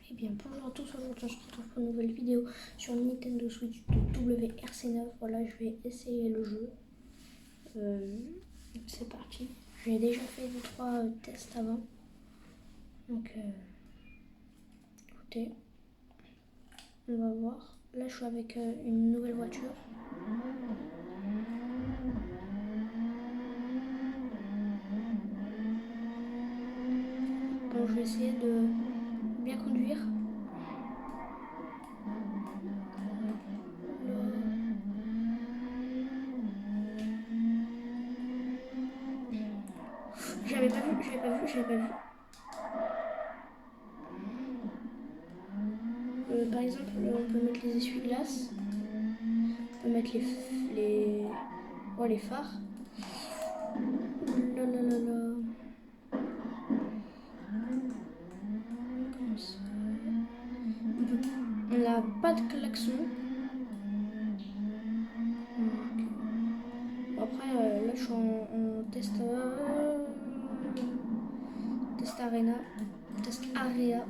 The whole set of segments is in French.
Eh bien bonjour à tous, aujourd'hui on se retrouve pour une nouvelle vidéo sur Nintendo Switch de WRC9. Voilà, je vais essayer le jeu. C'est parti. J'ai déjà fait 2-3 tests avant. Donc écoutez, on va voir. Là je suis avec une nouvelle voiture. Bon, je vais essayer de bien conduire. J'avais pas vu. Par exemple, on peut mettre les essuie-glaces. On peut mettre les phares. Là là là là. Comment ça? On n'a pas de klaxon. Après, là je suis en test area.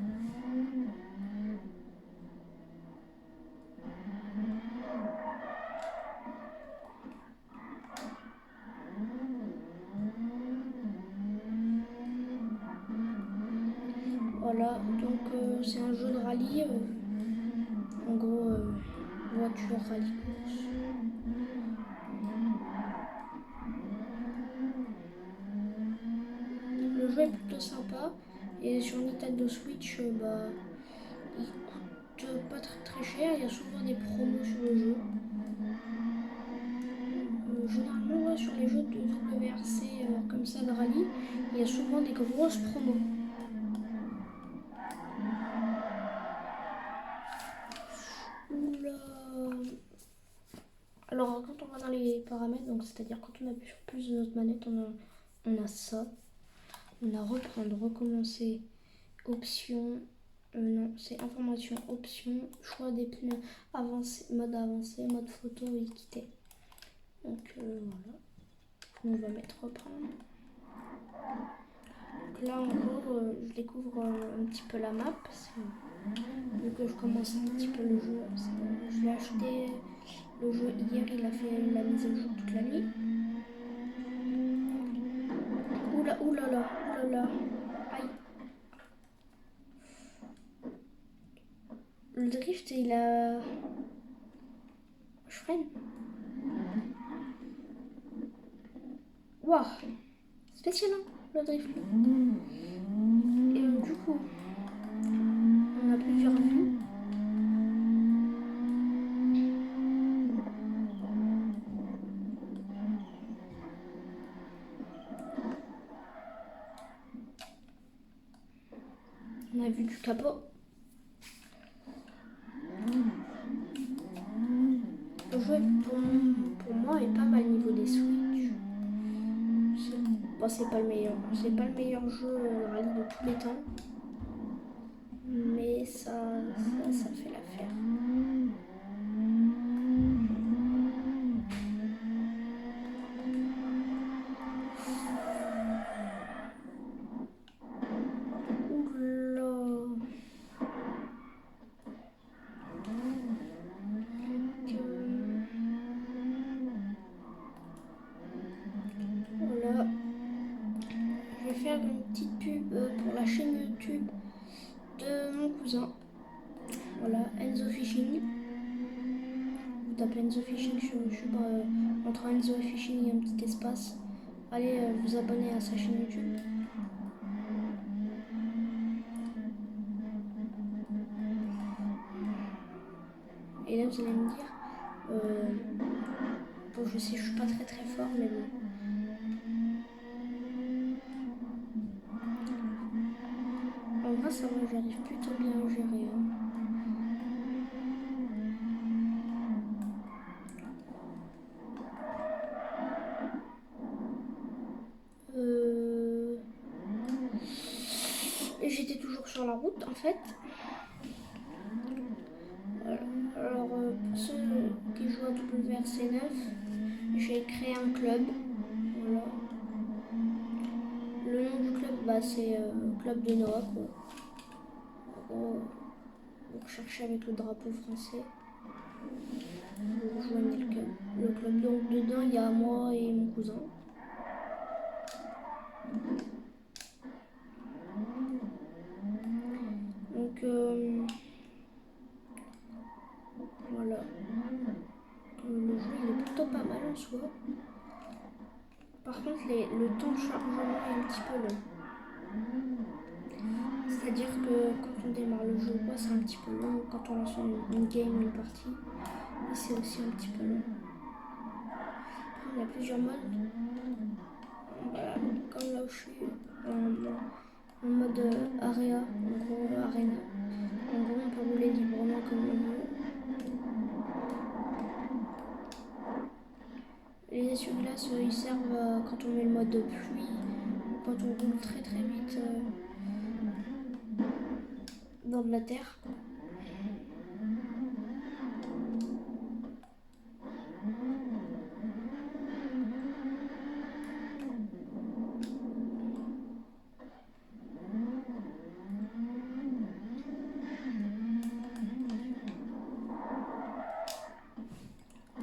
Voilà, donc c'est un jeu de rallye. En gros, voiture rallye course. Le jeu est plutôt sympa. Et sur Nintendo Switch, il coûte pas très cher. Il y a souvent des promos sur le jeu. Généralement, ouais, sur les jeux de WRC comme ça de rallye, il y a souvent des grosses promos. Oula. Alors quand on va dans les paramètres, donc c'est-à-dire quand on appuie sur plus de notre manette, on a ça. On a reprendre, recommencer, option, non, c'est information, option, choix des pneus, avancé, mode photo et quitter. Donc voilà, on va mettre reprendre. Donc là encore, je découvre un petit peu la map, vu que je commence un petit peu le jeu. Je l'ai acheté le jeu hier, il a fait la mise à jour toute la nuit. Oula, aïe. Le drift, il a... Je freine. Waouh, spécial hein, le drift. Et du coup, on a plusieurs vues. On a vu du capot. Le jeu pour moi est pas mal niveau des Switch. C'est pas le meilleur jeu rallye de tous les temps. Mais ça fait l'affaire. Voilà. Je vais faire une petite pub pour la chaîne YouTube de mon cousin. Voilà, Enzo Fishing. Vous tapez Enzo Fishing sur YouTube. Entre Enzo et Fishing, il y a un petit espace. Allez vous abonner à sa chaîne YouTube. Et là, vous allez me dire, bon, je sais, je suis pas très fort, mais bon. En vrai, ça va, j'arrive plutôt bien à gérer. Hein. J'étais toujours sur la route, en fait. Voilà. Alors, pour ceux qui jouent à WRC9, j'ai créé un club. Voilà. Le nom du club, c'est Club de Noah, quoi. rechercher avec le drapeau français. Vous rejoignez le club. Donc dedans il y a moi et mon cousin. Donc voilà. Le jeu il est plutôt pas mal en soi. Par contre le temps de chargement est un petit peu long. C'est-à-dire que quand on démarre le jeu, c'est un petit peu long. Quand on lance une game, une partie, c'est aussi un petit peu long. Il y a plusieurs modes. Voilà, comme là où je suis en mode area, en gros arena. En gros, on peut rouler librement comme on veut. Les essuie-glaces, ils servent quand on met le mode pluie, quand on roule très très vite dans de la terre.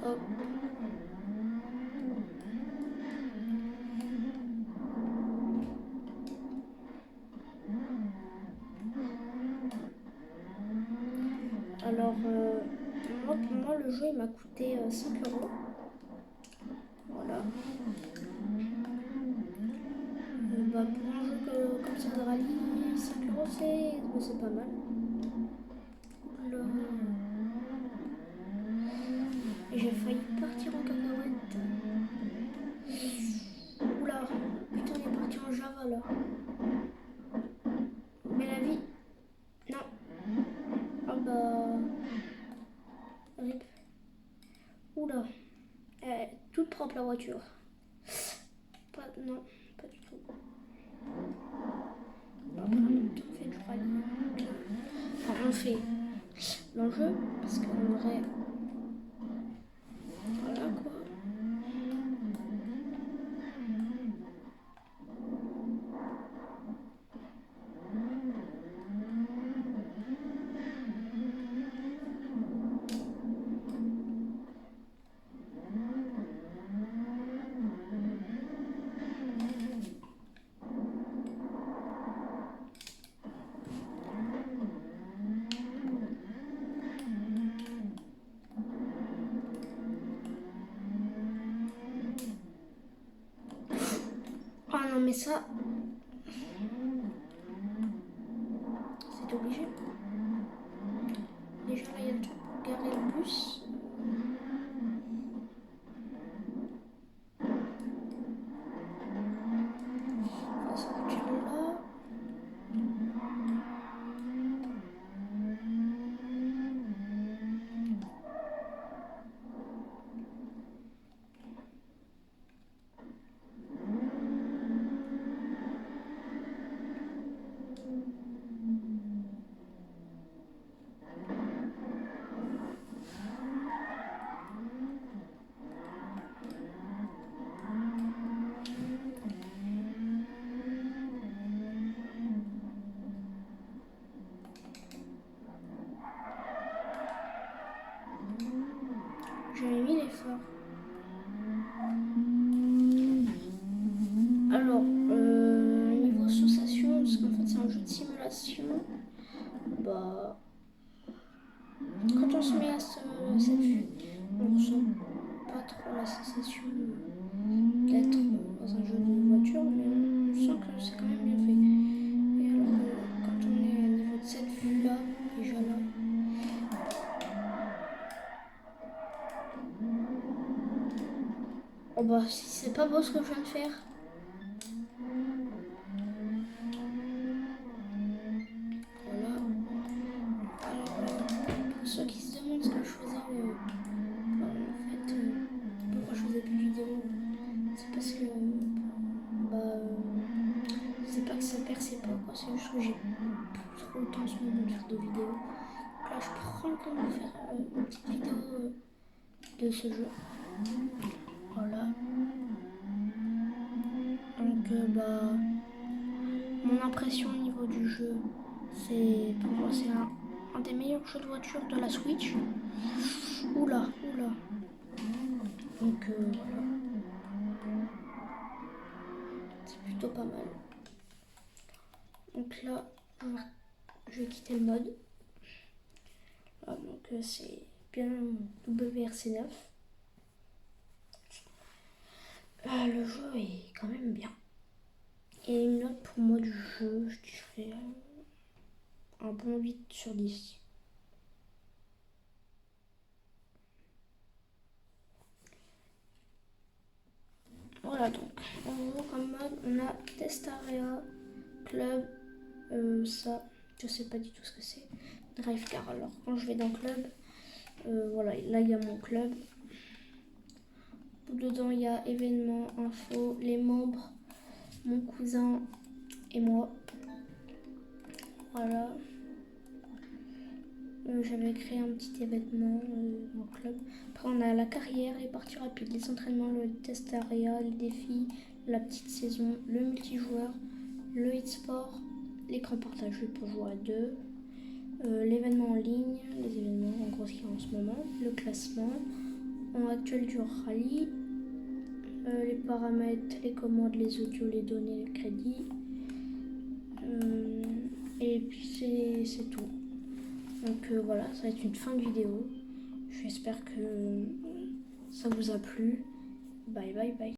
Hop. Alors, pour moi, le jeu il m'a coûté 5 €. Voilà. Pour un jeu comme ça de rallye, 5 € c'est pas mal. J'ai failli partir en cacahuète. Oula, putain, on est parti en Java là. Mais la vie. Non. Ah bah. Rip. Oula. Toute propre la voiture. Non, pas du tout. Après, en même temps, on fait du rallye. Enfin, on fait l'enjeu, parce qu'en vrai. Voilà quoi. Ah non, mais ça. C'est obligé. Déjà, là, il y a le truc pour garer le bus. On va sortir là. J'avais mis les phares. Alors, niveau association, parce qu'en fait c'est un jeu de simulation, bah, quand on se met à cette vue, on ressent pas trop la sensation d'être dans un jeu de voiture, mais on sent que c'est quand même bien fait. Et alors quand on est au niveau de cette vue-là, déjà là, oh bah si c'est pas beau ce que je viens de faire. Voilà. Alors pour ceux qui se demandent ce que je faisais, en fait, pourquoi je faisais plus de vidéos, c'est parce que c'est pas que ça perçait pas quoi, c'est juste que j'ai plus trop le temps en ce moment de faire de vidéos. Donc là je prends le temps de faire une petite vidéo de ce jeu. Voilà. Donc mon impression au niveau du jeu, c'est pour moi c'est un un des meilleurs jeux de voiture de la Switch. Oula, oula. Donc voilà. C'est plutôt pas mal. Donc là, je vais quitter le mode. Voilà, donc c'est bien WRC9. Le jeu est quand même bien. Et une note pour moi du jeu, je dirais un bon 8/10. Voilà, donc en gros comme mode, on a Testarea, Club, ça, je sais pas du tout ce que c'est. Drive Car, alors quand je vais dans Club, voilà, là il y a mon club. Dedans il y a événements, infos, les membres, mon cousin et moi. Voilà. J'avais créé un petit événement dans le club. Après on a la carrière, les parties rapides, les entraînements, le test area, les défis, la petite saison, le multijoueur, le e-sport, l'écran partagé pour jouer à deux, l'événement en ligne, les événements en gros qu'il y a en ce moment, le classement, en actuel du rallye, les paramètres, les commandes, les audios, les données, le crédit. Et puis c'est tout. Donc voilà, ça va être une fin de vidéo. J'espère que ça vous a plu. Bye bye bye.